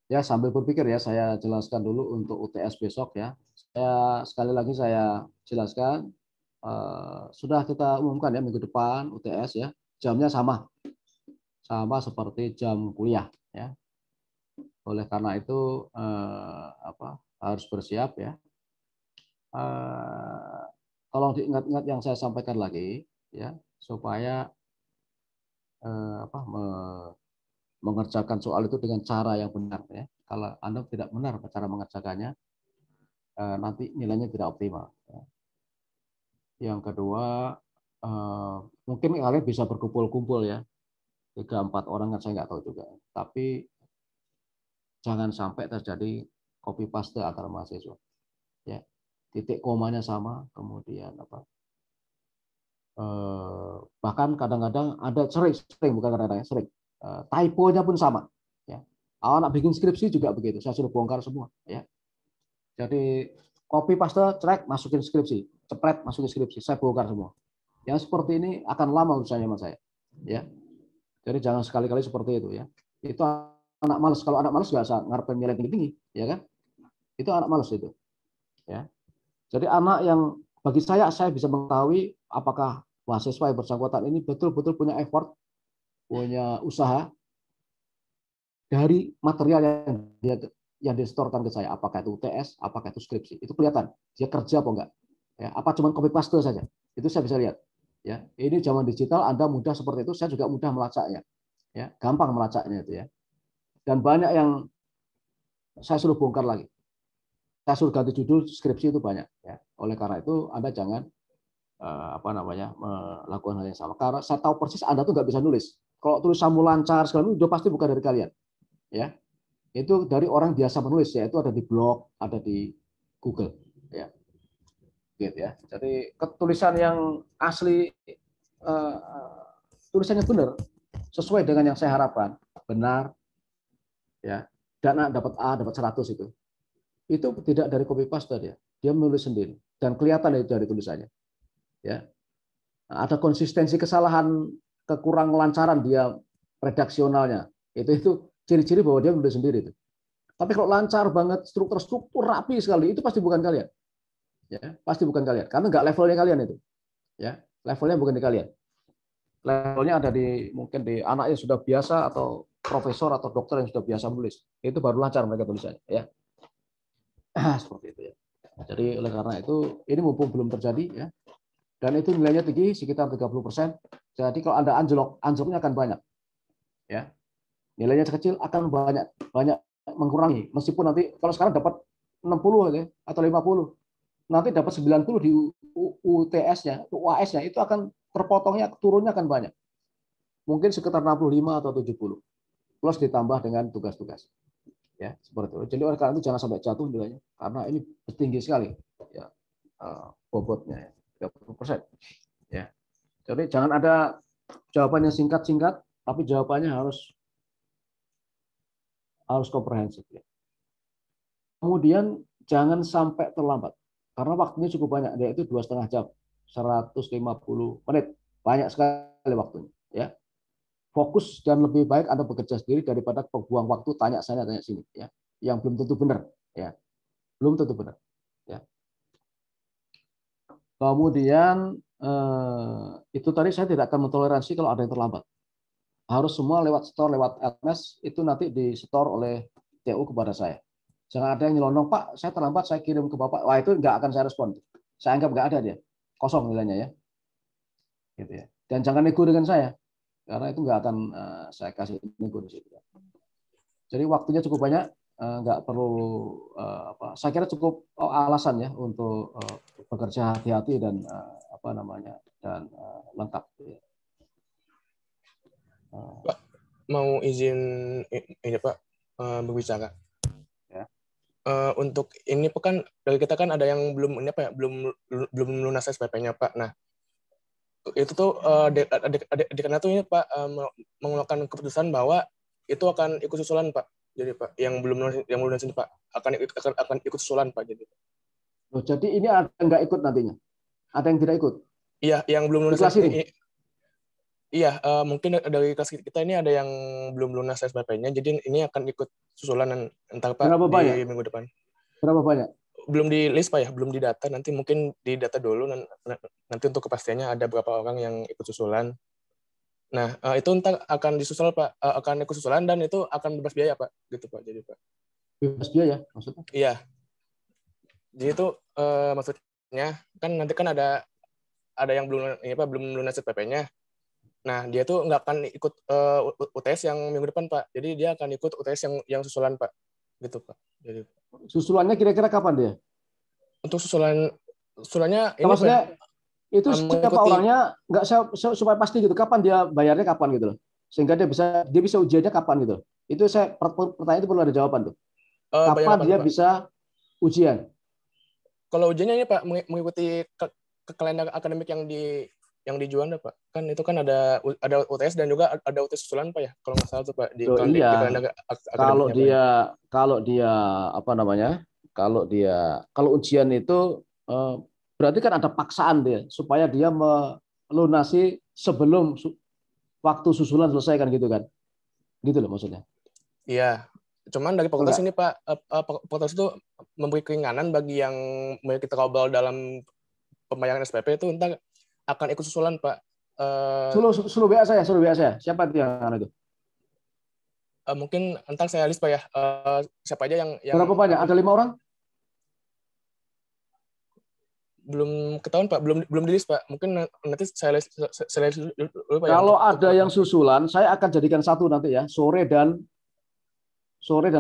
Ya, sambil berpikir ya, saya jelaskan dulu untuk UTS besok ya. Sekali lagi saya jelaskan, sudah kita umumkan ya minggu depan UTS ya, jamnya sama seperti jam kuliah ya. Oleh karena itu harus bersiap ya. Tolong diingat-ingat yang saya sampaikan lagi ya, supaya mengerjakan soal itu dengan cara yang benar ya. Kalau Anda tidak benar cara mengerjakannya, nanti nilainya tidak optimal. Ya. Yang kedua, mungkin kalian bisa berkumpul-kumpul ya, 3-4 orang kan saya nggak tahu juga. Tapi jangan sampai terjadi copy paste antara mahasiswa. Ya, titik komanya sama, kemudian apa? Bahkan kadang-kadang ada sering bukan kadang-kadang sering typo-nya pun sama. Ya, anak bikin skripsi juga begitu. Saya suruh bongkar semua. Ya, jadi copy paste, cerek, masukin skripsi, cepret, masukin skripsi, saya bongkar semua. Yang seperti ini akan lama urusannya sama saya. Ya, jadi jangan sekali-kali seperti itu ya. Itu anak malas. Kalau anak malas nggak usah ngarepin nilai tinggi-tinggi, ya kan? Itu anak malas itu. Ya. Jadi anak yang bagi saya bisa mengetahui apakah mahasiswa yang bersangkutan ini betul-betul punya effort, punya usaha dari material yang disetorkan ke saya. Apakah itu UTS, apakah itu skripsi, itu kelihatan dia kerja apa enggak. Ya, apa cuma copy paste saja? Itu saya bisa lihat. Ya, ini zaman digital, Anda mudah seperti itu, saya juga mudah melacaknya. Ya, gampang melacaknya itu ya. Dan banyak yang saya suruh bongkar lagi. Saya suruh ganti judul skripsi itu banyak. Ya. Oleh karena itu Anda jangan melakukan hal yang sama. Karena saya tahu persis Anda tuh nggak bisa nulis. Kalau tulisanmu lancar segala itu pasti bukan dari kalian. Ya, itu dari orang biasa menulis. Ya, itu ada di blog, ada di Google. Ya, gitu ya. Jadi ketulisan yang asli, tulisannya benar, sesuai dengan yang saya harapkan, benar. Ya, dana dapat A, dapat 100 itu tidak dari copy paste dia menulis sendiri dan kelihatan dari tulisannya. Ya, nah, ada konsistensi kesalahan, kekurang lancaran dia redaksionalnya, itu ciri-ciri bahwa dia menulis sendiri itu. Tapi kalau lancar banget, struktur rapi sekali, itu pasti bukan kalian. Ya, pasti bukan kalian, karena nggak levelnya kalian itu. Ya, levelnya bukan di kalian. Levelnya ada mungkin di anak yang sudah biasa atau profesor atau dokter yang sudah biasa menulis. Itu baru lancar mereka tulisannya. Ya, seperti itu ya. Jadi oleh karena itu ini mumpung belum terjadi ya. Dan itu nilainya tinggi sekitar 30%. Jadi kalau Anda anjloknya akan banyak. Ya. Nilainya kecil akan banyak mengurangi. Meskipun nanti kalau sekarang dapat 60 ya, atau 50, nanti dapat 90 di UTS-nya, UAS-nya itu akan terpotongnya, turunnya akan banyak. Mungkin sekitar 65 atau 70. Plus ditambah dengan tugas-tugas. Ya, seperti itu. Jadi oleh karena itu jangan sampai jatuh nilainya karena ini tinggi sekali ya, bobotnya ya, 30%. Ya. Jadi jangan ada jawaban yang singkat-singkat, tapi jawabannya harus komprehensif ya. Kemudian jangan sampai terlambat karena waktunya cukup banyak, yaitu 2,5 jam, 150 menit, banyak sekali waktunya ya. Fokus dan lebih baik Anda bekerja sendiri daripada buang waktu tanya sana tanya sini ya, yang belum tentu benar ya, belum tentu benar ya. Kemudian itu tadi saya tidak akan mentoleransi kalau ada yang terlambat, harus semua lewat store, lewat SMS itu nanti di store oleh TU kepada saya. Jangan ada yang nyelonong, Pak saya terlambat saya kirim ke Bapak, wah itu nggak akan saya respon, saya anggap nggak ada, dia kosong nilainya ya gitu ya. Dan jangan nego dengan saya karena itu nggak akan saya kasih nego di situ. Jadi waktunya cukup banyak, nggak perlu saya kira cukup alasan ya untuk bekerja hati-hati dan dan lengkap. Pak, mau izin ini Pak berbicara. Ya. Untuk ini kan dari kita kan ada yang belum belum lunas SPP-nya Pak. Nah itu tuh karena tuh ini Pak mengeluarkan keputusan bahwa itu akan ikut susulan Pak. Jadi Pak yang belum lunas ini Pak akan ikut susulan Pak. Jadi ini ada yang nggak ikut nantinya, ada yang tidak ikut. Iya, yang belum lunas ini. Iya, mungkin dari kelas kita ini ada yang belum lunas SPP-nya, jadi ini akan ikut susulan entar Pak Berapa di banyak? Minggu depan. Berapa banyak? Belum di list Pak ya, belum di data, nanti mungkin di data dulu, nanti untuk kepastiannya ada berapa orang yang ikut susulan. Nah, itu entar akan disusul Pak, akan ikut susulan dan itu akan bebas biaya Pak, gitu Pak. Jadi Pak. Bebas biaya maksudnya? Iya. Jadi itu maksudnya kan nanti kan ada yang belum lunas SPP-nya. Nah, dia tuh nggak akan ikut UTS yang minggu depan, Pak. Jadi dia akan ikut UTS yang susulan, Pak. Gitu, Pak. Jadi, susulannya kira-kira kapan dia? Untuk susulannya ini maksudnya Pak, itu siapa orangnya? Nggak supaya pasti gitu. Kapan dia bayarnya kapan gitu loh. Sehingga dia bisa ujiannya kapan gitu. Itu pertanyaan itu perlu ada jawaban tuh. Bagian Kapan apa dia tuh, Pak? bisa ujian? Kalau ujiannya ini Pak mengikuti kalender akademik yang di Juanda Pak. Kan itu kan ada UTS dan juga ada UTS susulan Pak ya. Kalau nggak salah tuh Pak di Loh, di iya. kalender Kalau akademiknya Pak ya. dia apa namanya? Kalau ujian itu berarti kan ada paksaan dia supaya dia melunasi sebelum waktu susulan selesai kan gitu kan. Gitu loh maksudnya. Iya. Cuman dari fakultas Enggak. ini Pak, fakultas itu memberi keringanan bagi yang memiliki trouble dalam pembayaran SPP itu entar akan ikut susulan Pak. Suruh WA saya, suruh WA saya. Siapa itu yang itu? Mungkin entar saya list Pak ya. Siapa aja yang Berapa banyak? Ada 5 orang? belum ketahuan Pak, belum di list Pak. Mungkin nanti saya list dulu Pak ya Kalau untuk ada yang susulan, saya akan jadikan satu nanti ya, sore dan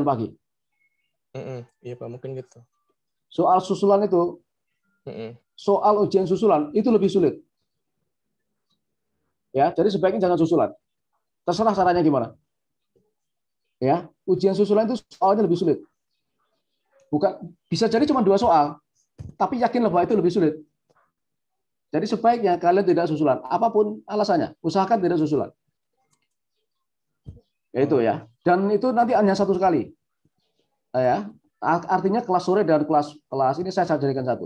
pagi. Iya Pak, mungkin gitu. Soal susulan itu, soal ujian susulan itu lebih sulit. Ya, jadi sebaiknya jangan susulan. Terserah caranya gimana. Ya, ujian susulan itu soalnya lebih sulit. Bukan bisa jadi cuma 2 soal, tapi yakinlah bahwa itu lebih sulit. Jadi sebaiknya kalian tidak susulan, apapun alasannya, usahakan tidak susulan. Ya itu ya. Dan itu nanti hanya 1 kali. Ya, artinya kelas sore dan kelas ini saya jadikan 1.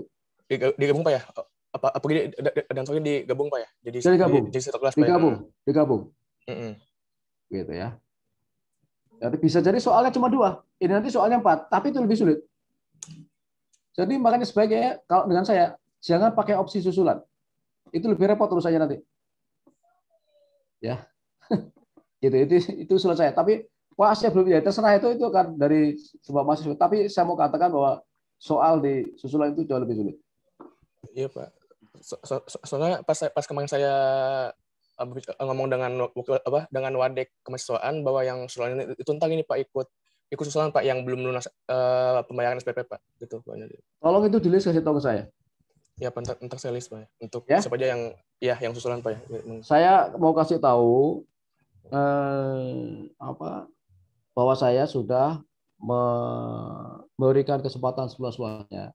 Digabung Pak ya? Apa dan sore digabung Pak ya? Jadi gabung. Jadi 1 kelas Pak ya? Digabung. Gitu ya. Jadi bisa jadi soalnya cuma 2. Ini nanti soalnya 4, tapi itu lebih sulit. Jadi makanya sebaiknya kalau dengan saya jangan pakai opsi susulan. Itu lebih repot urusannya nanti. Ya. Itu usulan saya. Tapi puasnya belum ya terserah itu kan dari sebuah mahasiswa. Tapi saya mau katakan bahwa soal di susulan itu jauh lebih sulit. Iya Pak. Soalnya pas kemarin saya ngomong dengan Wadek kemahasiswaan bahwa yang susulan itu tentang ini Pak ikut susulan Pak yang belum lunas pembayaran SPP Pak gitu Pak. Tolong itu di list kasih tahu ke saya. Ya, entar saya list Pak ya. Untuk ya? siapa aja yang susulan Pak ya. Saya mau kasih tahu bahwa saya sudah memberikan kesempatan seluas-luasnya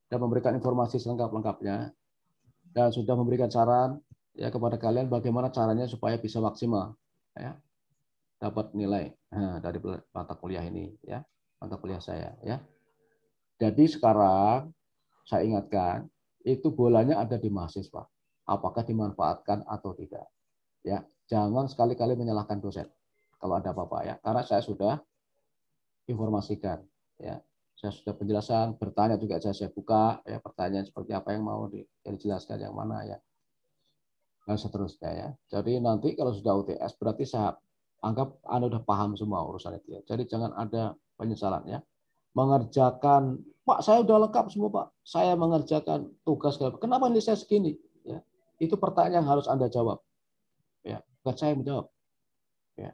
dan memberikan informasi selengkap-lengkapnya dan sudah memberikan saran ya kepada kalian bagaimana caranya supaya bisa maksimal ya dapat nilai dari mata kuliah ini ya, mata kuliah saya ya. Jadi sekarang saya ingatkan itu bolanya ada di mahasiswa. Apakah dimanfaatkan atau tidak. Ya, jangan sekali-kali menyalahkan dosen kalau ada apa-apa ya. Karena saya sudah informasikan ya. Saya sudah penjelasan, bertanya juga saya buka ya, pertanyaan seperti apa yang mau dijelaskan yang mana ya. Dan seterusnya ya. Jadi nanti kalau sudah UTS berarti saya anggap Anda sudah paham semua urusan itu ya. Jadi jangan ada penyesalan ya. Mengerjakan, Pak saya sudah lengkap semua Pak. Saya mengerjakan tugas. Kenapa nilai saya segini? Ya. Itu pertanyaan yang harus Anda jawab. Ya, bukan saya menjawab. Ya.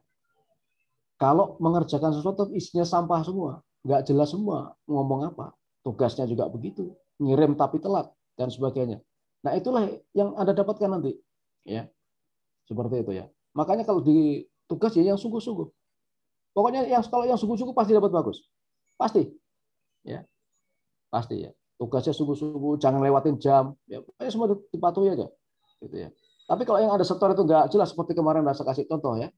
Kalau mengerjakan sesuatu isinya sampah semua, nggak jelas semua ngomong apa, tugasnya juga begitu, ngirim tapi telat dan sebagainya. Nah itulah yang Anda dapatkan nanti, ya seperti itu ya. Makanya kalau di tugas ya yang sungguh-sungguh. Pokoknya kalau yang sungguh-sungguh pasti dapat bagus, pasti, ya pasti ya. Tugasnya sungguh-sungguh, jangan lewatin jam, ya semua dipatuhi aja, gitu ya. Tapi kalau yang ada setor itu nggak jelas seperti kemarin saya kasih contoh ya.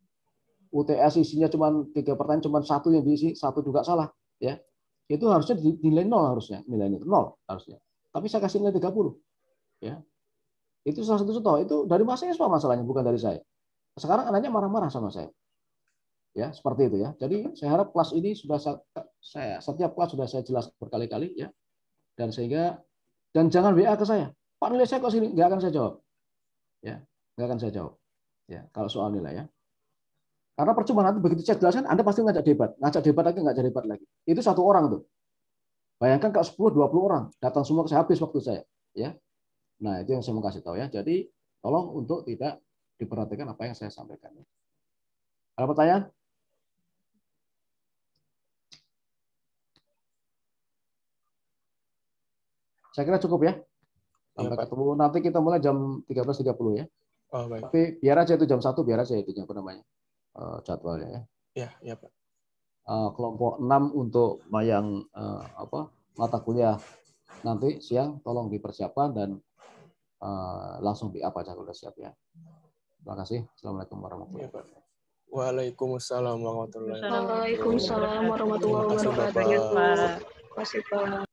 UTS isinya cuma 3 pertanyaan, cuma 1 yang diisi, 1 juga salah, ya. Itu harusnya nilai 0 harusnya, nilainya 0 harusnya. Tapi saya kasih nilai 30, ya. Itu salah satu contoh. Itu dari mahasiswa masalahnya, bukan dari saya. Sekarang anaknya marah-marah sama saya. Ya, seperti itu ya. Jadi saya harap kelas ini sudah setiap kelas sudah saya jelaskan berkali-kali ya. Dan jangan WA ke saya. Pak nilai saya kok sini, nggak akan saya jawab. Ya, nggak akan saya jawab. Ya, kalau soal nilai ya. Karena percuma nanti begitu saya jelaskan, Anda pasti ngajak debat lagi, ngajak debat lagi. Itu 1 orang tuh. Bayangkan kalau 10-20 orang datang semua ke saya, habis waktu saya. Ya, nah itu yang saya mau kasih tahu ya. Jadi tolong untuk tidak diperhatikan apa yang saya sampaikan. Ada pertanyaan? Saya kira cukup ya. Sampai ketemu nanti kita mulai jam 13.30 ya. Oh, baik. Tapi biar aja itu jam 1 biar aja itu apa namanya jadwalnya ya. Iya, iya Pak. kelompok 6 untuk yang mata kuliah nanti siang, tolong dipersiapkan dan langsung di up aja kalau udah siap ya. Terima kasih. Assalamualaikum warahmatullahi wabarakatuh. Waalaikumsalam warahmatullahi wabarakatuh. Waalaikumsalam warahmatullahi Terima kasih, wabarakatuh. Bapak. Terima kasih, Pak.